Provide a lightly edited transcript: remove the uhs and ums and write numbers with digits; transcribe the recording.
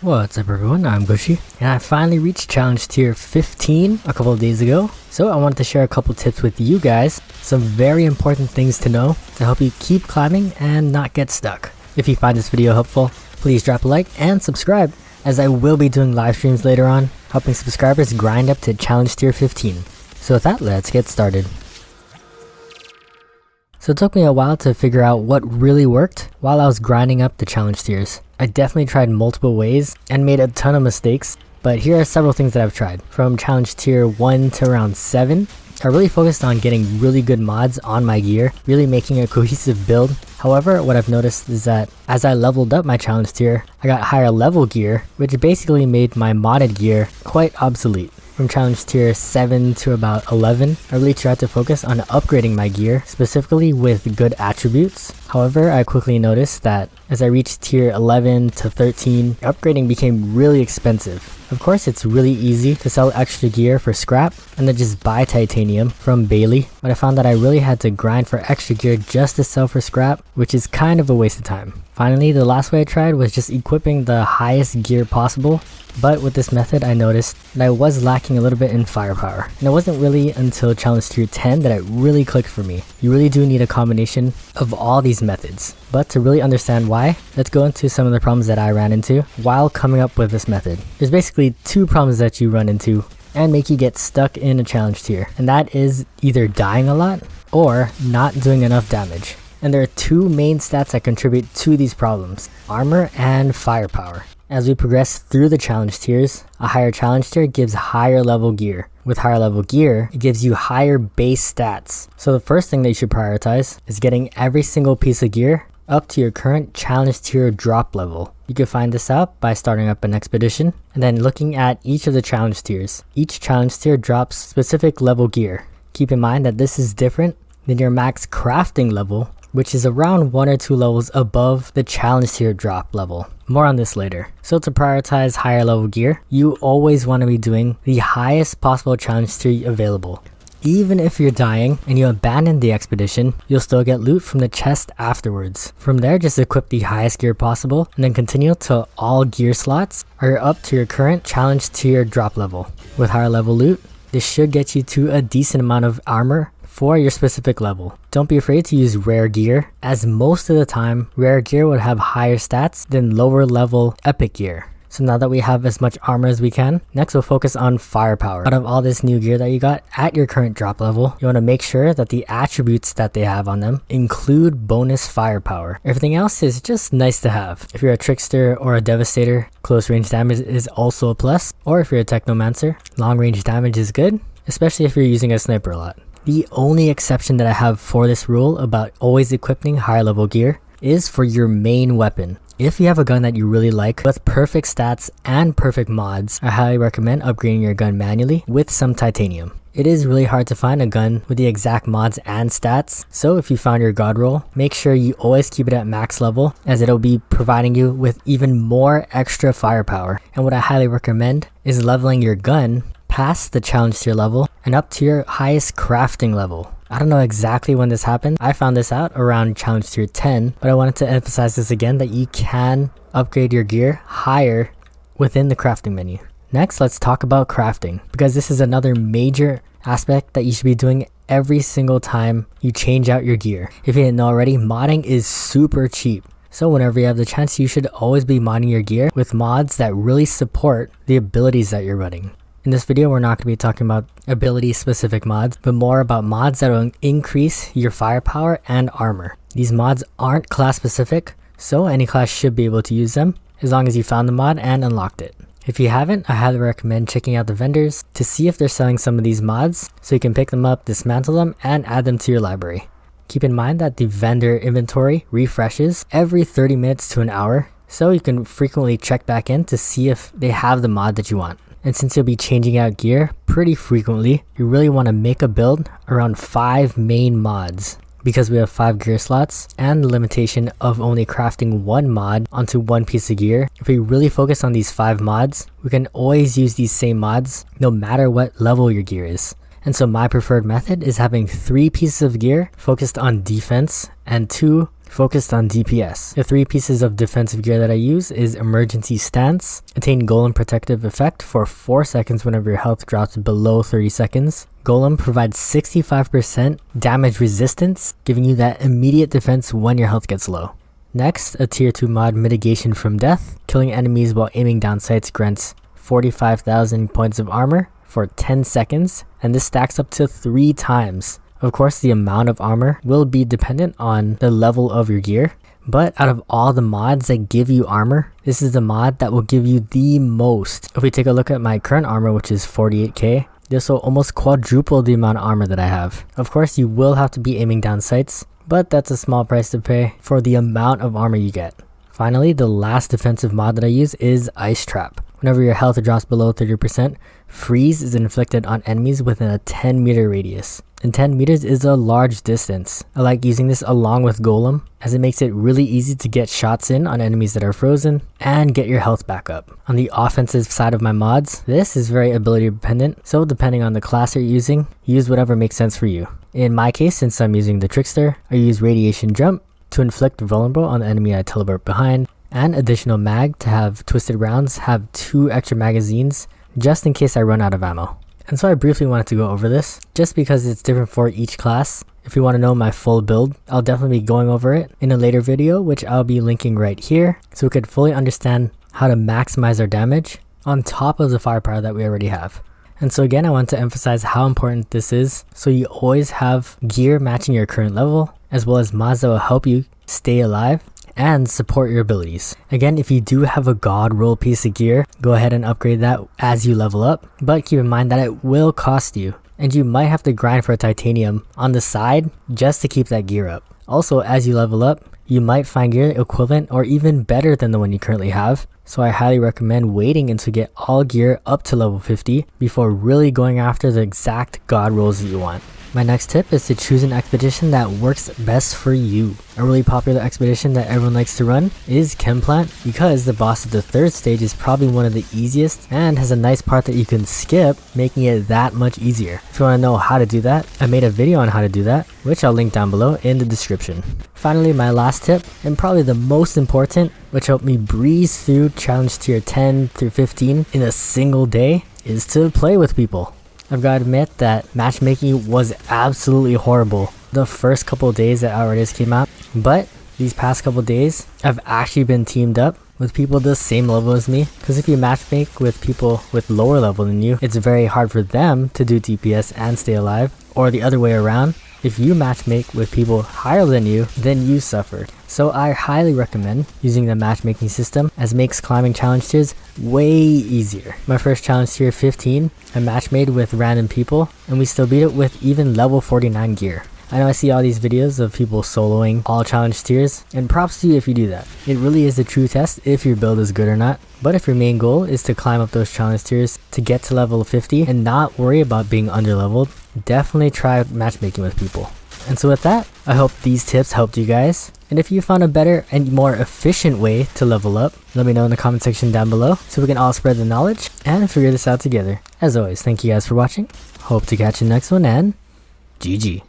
What's up everyone, I'm Gooshy, and I finally reached challenge tier 15 a couple of days ago. So I wanted to share a couple tips with you guys, some very important things to know to help you keep climbing and not get stuck. If you find this video helpful, please drop a like and subscribe, as I will be doing live streams later on, helping subscribers grind up to challenge tier 15. So with that, let's get started. So it took me a while to figure out what really worked while I was grinding up the challenge tiers. I definitely tried multiple ways and made a ton of mistakes, but here are several things that I've tried. From challenge tier 1 to around 7, I really focused on getting really good mods on my gear, really making a cohesive build. However, what I've noticed is that as I leveled up my challenge tier, I got higher level gear, which basically made my modded gear quite obsolete. From challenge tier 7 to about 11, I really tried to focus on upgrading my gear, specifically with good attributes. However, I quickly noticed that as I reached tier 11 to 13, upgrading became really expensive. Of course, it's really easy to sell extra gear for scrap and then just buy titanium from Bailey, but I found that I really had to grind for extra gear just to sell for scrap, which is kind of a waste of time. Finally, the last way I tried was just equipping the highest gear possible, but with this method I noticed that I was lacking a little bit in firepower, and it wasn't really until challenge tier 10 that it really clicked for me. You really do need a combination of all these methods, but to really understand why, let's go into some of the problems that I ran into while coming up with this method. There's basically two problems that you run into and make you get stuck in a challenge tier, and that is either dying a lot or not doing enough damage. And there are two main stats that contribute to these problems: armor and firepower. As we progress through the challenge tiers, a higher challenge tier gives higher level gear. With higher level gear, it gives you higher base stats. So the first thing that you should prioritize is getting every single piece of gear up to your current challenge tier drop level. You can find this out by starting up an expedition and then looking at each of the challenge tiers. Each challenge tier drops specific level gear. Keep in mind that this is different than your max crafting level, which is around 1 or 2 levels above the challenge tier drop level. More on this later. So to prioritize higher level gear, you always want to be doing the highest possible challenge tier available. Even if you're dying and you abandon the expedition, you'll still get loot from the chest afterwards. From there, just equip the highest gear possible and then continue till all gear slots are up to your current challenge tier drop level. With higher level loot, this should get you to a decent amount of armor for your specific level. Don't be afraid to use rare gear, as most of the time rare gear would have higher stats than lower level epic gear. So now that we have as much armor as we can, next we'll focus on firepower. Out of all this new gear that you got at your current drop level, you want to make sure that the attributes that they have on them include bonus firepower. Everything else is just nice to have. If you're a trickster or a devastator, close range damage is also a plus. Or if you're a technomancer, long range damage is good, especially if you're using a sniper a lot. The only exception that I have for this rule about always equipping higher level gear is for your main weapon. If you have a gun that you really like with perfect stats and perfect mods, I highly recommend upgrading your gun manually with some titanium. It is really hard to find a gun with the exact mods and stats, so if you found your god roll, make sure you always keep it at max level, as it'll be providing you with even more extra firepower. And what I highly recommend is leveling your gun past the challenge tier level and up to your highest crafting level. I don't know exactly when this happened. I found this out around challenge tier 10, but I wanted to emphasize this again, that you can upgrade your gear higher within the crafting menu. Next, let's talk about crafting, because this is another major aspect that you should be doing every single time you change out your gear. If you didn't know already, modding is super cheap. So whenever you have the chance, you should always be modding your gear with mods that really support the abilities that you're running. In this video, we're not going to be talking about ability specific mods, but more about mods that will increase your firepower and armor. These mods aren't class specific, so any class should be able to use them as long as you found the mod and unlocked it. If you haven't, I highly recommend checking out the vendors to see if they're selling some of these mods, so you can pick them up, dismantle them, and add them to your library. Keep in mind that the vendor inventory refreshes every 30 minutes to an hour, so you can frequently check back in to see if they have the mod that you want. And since you'll be changing out gear pretty frequently, you really want to make a build around 5 main mods. Because we have 5 gear slots and the limitation of only crafting 1 mod onto 1 piece of gear, if we really focus on these 5 mods, we can always use these same mods no matter what level your gear is. And so my preferred method is having 3 pieces of gear focused on defense and 2 focused on DPS. The 3 pieces of defensive gear that I use is Emergency Stance, attain Golem Protective Effect for 4 seconds whenever your health drops below 30 seconds. Golem provides 65% damage resistance, giving you that immediate defense when your health gets low. Next, a tier 2 mod, Mitigation from Death. Killing enemies while aiming down sights grants 45,000 points of armor for 10 seconds, and this stacks up to 3 times. Of course, the amount of armor will be dependent on the level of your gear, but out of all the mods that give you armor, this is the mod that will give you the most. If we take a look at my current armor, which is 48k, this will almost quadruple the amount of armor that I have. Of course, you will have to be aiming down sights, but that's a small price to pay for the amount of armor you get. Finally, the last defensive mod that I use is Ice Trap. Whenever your health drops below 30%, freeze is inflicted on enemies within a 10-meter radius. And 10 meters is a large distance. I like using this along with Golem, as it makes it really easy to get shots in on enemies that are frozen and get your health back up. On the offensive side of my mods, this is very ability dependent, so depending on the class you're using, use whatever makes sense for you. In my case, since I'm using the Trickster, I use Radiation Jump to inflict vulnerable on the enemy I teleport behind, and additional mag to have Twisted Rounds have 2 extra magazines just in case I run out of ammo. And so I briefly wanted to go over this just because it's different for each class. If you want to know my full build, I'll definitely be going over it in a later video, which I'll be linking right here, so we could fully understand how to maximize our damage on top of the firepower that we already have. And so again, I want to emphasize how important this is, so you always have gear matching your current level, as well as mods that will help you stay alive and support your abilities. Again, if you do have a god roll piece of gear, go ahead and upgrade that as you level up, but keep in mind that it will cost you, and you might have to grind for a titanium on the side just to keep that gear up. Also, as you level up, you might find gear equivalent or even better than the one you currently have, so I highly recommend waiting until you get all gear up to level 50 before really going after the exact god rolls that you want. My next tip is to choose an expedition that works best for you. A really popular expedition that everyone likes to run is Chem Plant, because the boss of the 3rd stage is probably one of the easiest and has a nice part that you can skip, making it that much easier. If you want to know how to do that, I made a video on how to do that, which I'll link down below in the description. Finally, my last tip, and probably the most important, which helped me breeze through challenge tier 10 through 15 in a single day, is to play with people. I've got to admit that matchmaking was absolutely horrible the first couple of days that Outriders came out, but these past couple of days I've actually been teamed up with people the same level as me, because if you matchmake with people with lower level than you, it's very hard for them to do DPS and stay alive, or the other way around. If you matchmake with people higher than you, then you suffer. So I highly recommend using the matchmaking system, as it makes climbing challenge tiers way easier. My first challenge tier 15, I matchmade with random people, and we still beat it with even level 49 gear. I know I see all these videos of people soloing all challenge tiers, and props to you if you do that. It really is a true test if your build is good or not. But if your main goal is to climb up those challenge tiers to get to level 50 and not worry about being underleveled, definitely try matchmaking with people. And so with that, I hope these tips helped you guys. And if you found a better and more efficient way to level up, let me know in the comment section down below so we can all spread the knowledge and figure this out together. As always, thank you guys for watching. Hope to catch you next one, and GG.